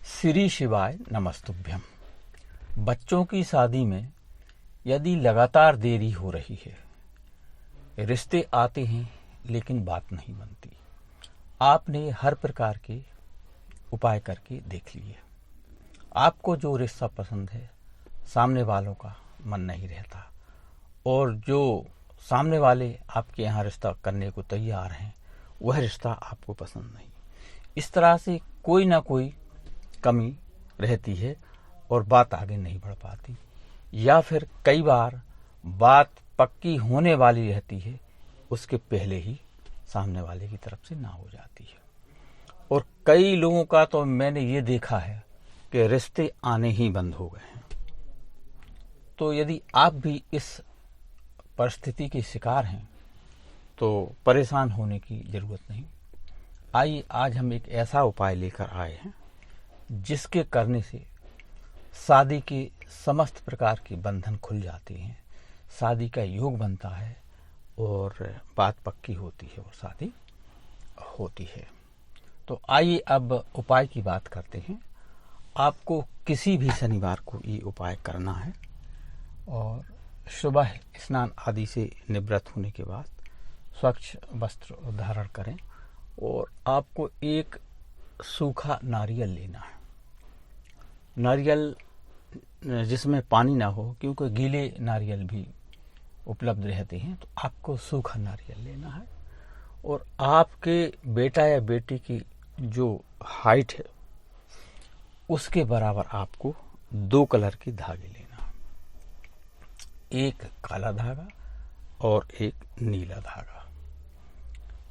श्री शिवाय नमस्तुभ्यम। बच्चों की शादी में यदि लगातार देरी हो रही है, रिश्ते आते हैं लेकिन बात नहीं बनती, आपने हर प्रकार के उपाय करके देख लिए, आपको जो रिश्ता पसंद है सामने वालों का मन नहीं रहता, और जो सामने वाले आपके यहाँ रिश्ता करने को तैयार हैं वह रिश्ता आपको पसंद नहीं। इस तरह से कोई ना कोई कमी रहती है और बात आगे नहीं बढ़ पाती, या फिर कई बार बात पक्की होने वाली रहती है, उसके पहले ही सामने वाले की तरफ से ना हो जाती है। और कई लोगों का तो मैंने ये देखा है कि रिश्ते आने ही बंद हो गए हैं। तो यदि आप भी इस परिस्थिति के शिकार हैं तो परेशान होने की जरूरत नहीं। आइए आज हम एक ऐसा उपाय लेकर आए हैं जिसके करने से शादी के समस्त प्रकार के बंधन खुल जाते हैं, शादी का योग बनता है और बात पक्की होती है और शादी होती है। तो आइए अब उपाय की बात करते हैं। आपको किसी भी शनिवार को ये उपाय करना है और सुबह स्नान आदि से निवृत्त होने के बाद स्वच्छ वस्त्र धारण करें और आपको एक सूखा नारियल लेना है। नारियल जिसमें पानी ना हो, क्योंकि गीले नारियल भी उपलब्ध रहते हैं, तो आपको सूखा नारियल लेना है। और आपके बेटा या बेटी की जो हाइट है उसके बराबर आपको 2 कलर के धागे लेना है, एक काला धागा और एक नीला धागा।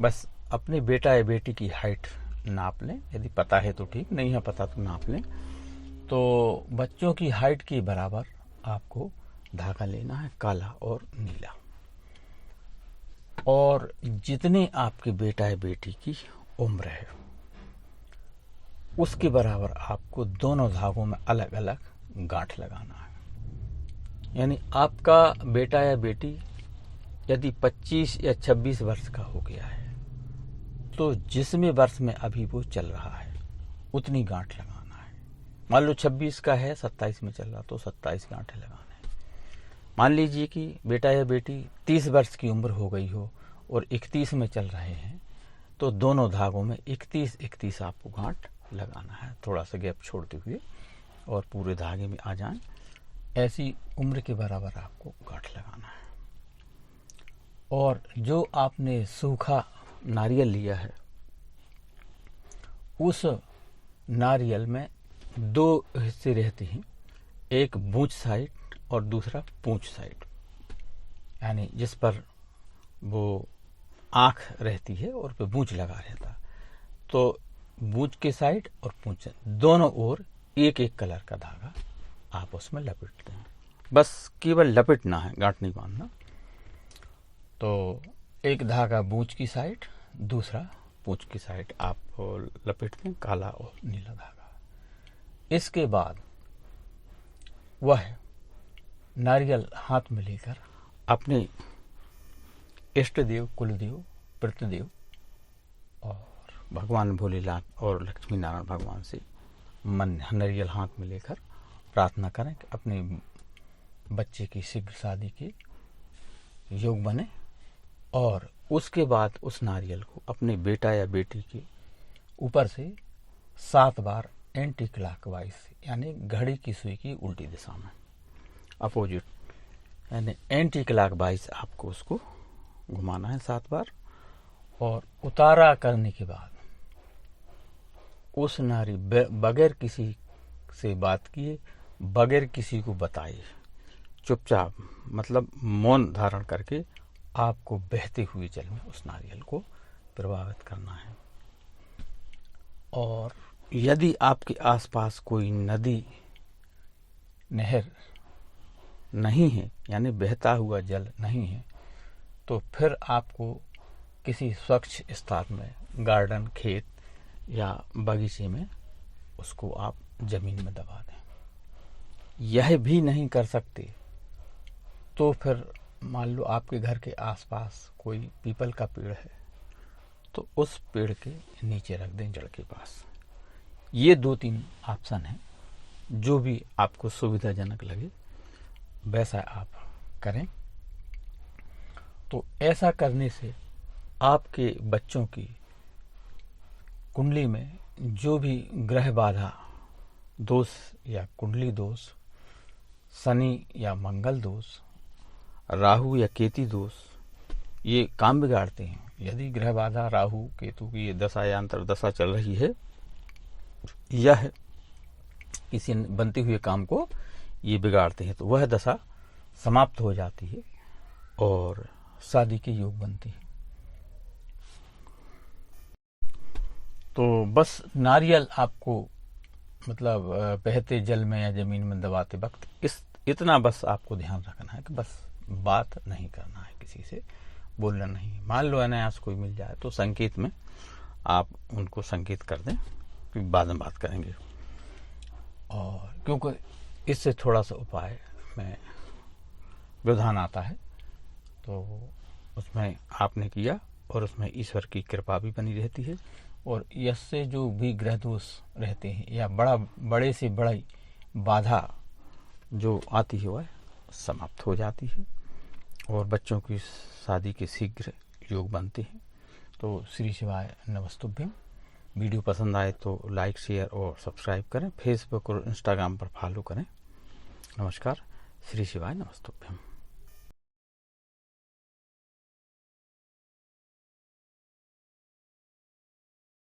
बस अपने बेटा या बेटी की हाइट नाप लें, यदि पता है तो ठीक, नहीं है पता तो नाप लें। तो बच्चों की हाइट के बराबर आपको धागा लेना है, काला और नीला। और जितने आपके बेटा या बेटी की उम्र है उसके बराबर आपको दोनों धागों में अलग अलग गांठ लगाना है। यानी आपका बेटा या बेटी यदि 25 या 26 वर्ष का हो गया है तो जिसमें वर्ष में अभी वो चल रहा है उतनी गांठ लगाना है। मान लो 26 का है, 27 में चल रहा तो 27 गांठें लगाना है। मान लीजिए कि बेटा या बेटी 30 वर्ष की उम्र हो गई हो और 31 में चल रहे हैं, तो दोनों धागों में 31 आपको गांठ लगाना है, थोड़ा सा गैप छोड़ते हुए, और पूरे धागे में आ जाएं। ऐसी उम्र के बराबर आपको गांठ लगाना है। और जो आपने सूखा नारियल लिया है उस नारियल में 2 हिस्से रहते हैं, एक बूंच साइड और दूसरा पूंछ साइड, यानी जिस पर वो आँख रहती है और पे बूंच लगा रहता है। तो बूंच के साइड और पूंछ दोनों ओर एक एक कलर का धागा आप उसमें लपेटते हैं। बस केवल लपेटना है, गांठ नहीं बांधना। तो एक धागा बूंच की साइड, दूसरा पूंछ की साइड आप लपेटते हैं, काला और नीला धागा। इसके बाद वह नारियल हाथ में लेकर अपने इष्ट देव, कुलदेव, प्रतिदेव और भगवान भोलेनाथ और लक्ष्मी नारायण भगवान से मन नारियल हाथ में लेकर प्रार्थना करें कि अपने बच्चे की शीघ्र शादी के योग बने। और उसके बाद उस नारियल को अपने बेटा या बेटी के ऊपर से 7 बार एंटी क्लॉकवाइज, यानी घड़ी की सुई की उल्टी दिशा में, अपोजिट, यानी एंटी क्लॉकवाइज आपको उसको घुमाना है 7 बार। और उतारा करने के बाद उस नारी बगैर किसी से बात किए, बगैर किसी को बताए, चुपचाप, मतलब मौन धारण करके आपको बहते हुए जल में उस नारियल को प्रभावित करना है। और यदि आपके आसपास कोई नदी, नहर नहीं है, यानी बहता हुआ जल नहीं है, तो फिर आपको किसी स्वच्छ स्थान में, गार्डन, खेत या बगीचे में उसको आप जमीन में दबा दें। यह भी नहीं कर सकते तो फिर मान लो आपके घर के आसपास कोई पीपल का पेड़ है तो उस पेड़ के नीचे रख दें, जड़ के पास। ये 2-3 ऑप्शन है, जो भी आपको सुविधाजनक लगे वैसा आप करें। तो ऐसा करने से आपके बच्चों की कुंडली में जो भी ग्रह बाधा दोष या कुंडली दोष, शनि या मंगल दोष, राहु या केतु दोष, ये काम बिगाड़ते हैं। यदि ग्रह बाधा राहु केतु की ये दशा या अंतर्दशा चल रही है, यह किसी बनते हुए काम को ये बिगाड़ते हैं, तो वह दशा समाप्त हो जाती है और शादी के योग बनते हैं। तो बस नारियल आपको मतलब बहते जल में या जमीन में दबाते वक्त इतना बस आपको ध्यान रखना है कि बस बात नहीं करना है, किसी से बोलना नहीं है। मान लो अनायास कोई मिल जाए तो संकेत में आप उनको संकेत कर दें कि बाद में बात करेंगे। और क्योंकि इससे थोड़ा सा उपाय में व्यवधान आता है, तो उसमें आपने किया और उसमें ईश्वर की कृपा भी बनी रहती है, और इससे जो भी ग्रह दोष रहते हैं या बड़े से बड़ी बाधा जो आती है वह समाप्त हो जाती है और बच्चों की शादी के शीघ्र योग बनते हैं। तो श्री शिवाय नमस्तुभ्यम। वीडियो पसंद आए तो लाइक, शेयर और सब्सक्राइब करें। फेसबुक और इंस्टाग्राम पर फॉलो करें। नमस्कार। श्री शिवाय नमस्तुभ्यम।